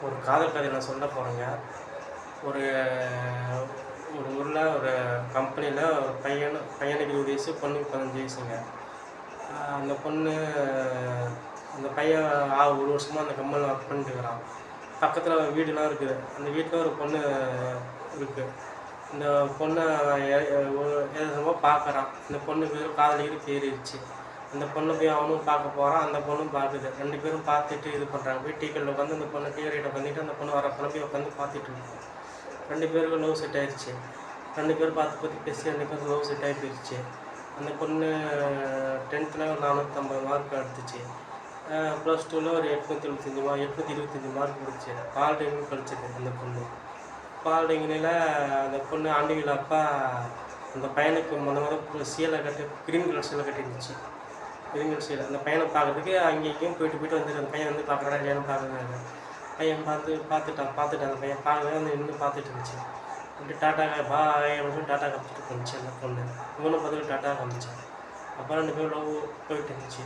ஒரு காதல் கதை நான் சொல்ல போகிறேங்க. ஒரு ஒரு ஊரில் ஒரு கம்பெனியில் ஒரு பையனுக்கு 20 வயசு, பொண்ணுக்கு 15 வயசுங்க. அந்த பொண்ணு அந்த பையன் ஒரு வருஷமாக அந்த கம்பெனியில் ஒர்க் பண்ணிட்டுருக்கிறான். பக்கத்தில் வீடுலாம் இருக்குது. அந்த வீட்டில் ஒரு பொண்ணு இருக்குது. இந்த பொண்ணை எதார்த்தமா பார்க்குறான். இந்த பொண்ணுக்கு காதலிக்கிறது தேறிடுச்சு. அந்த பொண்ணை போய் அவனும் பார்க்க போகிறான், அந்த பொண்ணும் பார்க்குது. 2 பேரும் பார்த்துட்டு இது பண்ணுறாங்க. போய் டீ கடையில் உட்காந்து அந்த பொண்ணு டீ கடையில் உட்காந்துட்டு அந்த பொண்ணு வர போய் உட்காந்து பார்த்துட்டு இருக்கோம். 2 பேருக்கும் லவ் செட் ஆயிடுச்சு. 2 பேரும் பார்த்து பேசி 2 பேரும் லவ் செட் ஆகி போயிடுச்சு. அந்த பொண்ணு 10th ஒரு 450 மார்க் எடுத்துச்சு. +2 ஒரு 825 மார்க் முடிச்சு. பாலிடெக்னிக் படிச்சது அந்த பொண்ணு. பாலிடெக்னிக்கில் அந்த பொண்ணு ஆண்டிகள் அப்பா அந்த பையனுக்கு முதல்ல சீலை கிரீன் கலர் சீலை கட்டிருந்துச்சு. கிரீன் கலர் சீலை அந்த பையனை பார்க்குறதுக்கு அங்கேயும் போயிட்டு வந்துட்டு அந்த பையன் வந்து பார்க்குறா இல்லையானு பார்க்குறாங்க. பையன் பார்த்துட்டான் அந்த பையன் பார்க்கவே வந்து நின்று பார்த்துட்டு இருந்துச்சு. அப்படி டாட்டா பாய் அப்படின்னு சொல்லி டாட்டா காமிச்சிட்டு போணுச்சு அந்த பொண்ணு. இவனும் பார்த்துட்டு டாட்டா காமிச்சான். அப்புறம் 2 பேரும் லவ் போயிட்டு இருந்துச்சு.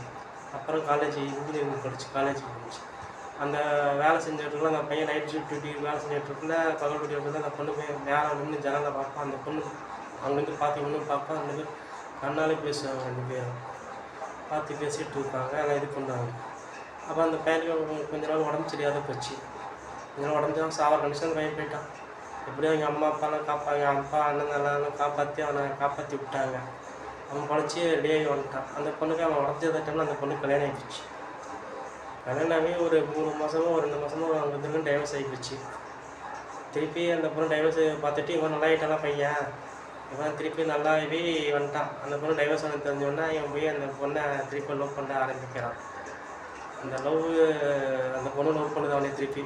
அப்புறம் இன்ஜினியரிங் படிச்சு காலேஜுக்கு போச்சு. அந்த வேலை செஞ்சுட்டுருக்குள்ள அந்த பையன் நைட் ஷிஃப்ட் டியூட்டி வேலை செஞ்சுட்டுருக்குள்ள பகல் டியூட்டி வந்து அந்த பொண்ணு போய் மேலே நின்று ஜனலை பார்ப்பான். அந்த பொண்ணு அங்கேருந்து பார்த்து இன்னும் பார்ப்பான். 2 பேர் கண்ணாலே பேசுவாங்க. 2 பேரும் பார்த்து பேசிகிட்டு இருப்பாங்க. எல்லாம் இது பண்ணுவாங்க. அப்போ அந்த பையனுக்கு கொஞ்ச நாள் உடம்பு சரியாத போச்சு. கொஞ்ச நாள் உடம்பு தான் சாவர கண்டிஷன் பையன் போயிட்டான். எப்படியும் எங்கள் அம்மா அப்பாலாம் என் அப்பா அண்ணன் எல்லாம் காப்பாற்றி அவனை காப்பாற்றி விட்டாங்க. அவன் படித்து ரெடியாகி வந்துட்டான். அந்த பொண்ணுக்கு அவன் உடஞ்சத டைமில் அந்த பொண்ணுக்கு கல்யாணம் ஆகிடுச்சு. கல்யாணமே ஒரு 3 மாதமோ 2 மாதமோ அவங்க டைவர்ஸ் ஆகிடுச்சு. திருப்பி அந்த பொண்ணு டைவர்ஸ் பார்த்துட்டு இவன் நல்லா ஆகிட்டானா பையன், இவன் திருப்பி நல்லாவே வந்துட்டான். அந்த பொண்ணு டைவர்ஸ் ஆனது தெரிஞ்சோன்னா இவன் போய் அந்த பொண்ணை திருப்பி லவ் பண்ண ஆரம்பிக்கிறான். அந்த அந்த பொண்ணு லவ் பண்ணுது அவனே திருப்பி.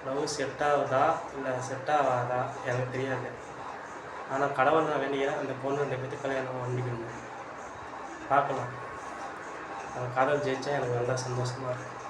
லவ் செட் ஆகுதா இல்லை செட் ஆகாதா எனக்கு தெரியாது. ஆனால் கடவுள் நான் வேண்டிய அந்த பொண்ணு 2 பேருக்கு கல்யாணம் பண்ணிக்கணும். பார்க்கலாம். அந்த காதல் ஜெயிச்சா எனக்கு நல்லா சந்தோஷமாக இருக்கும்.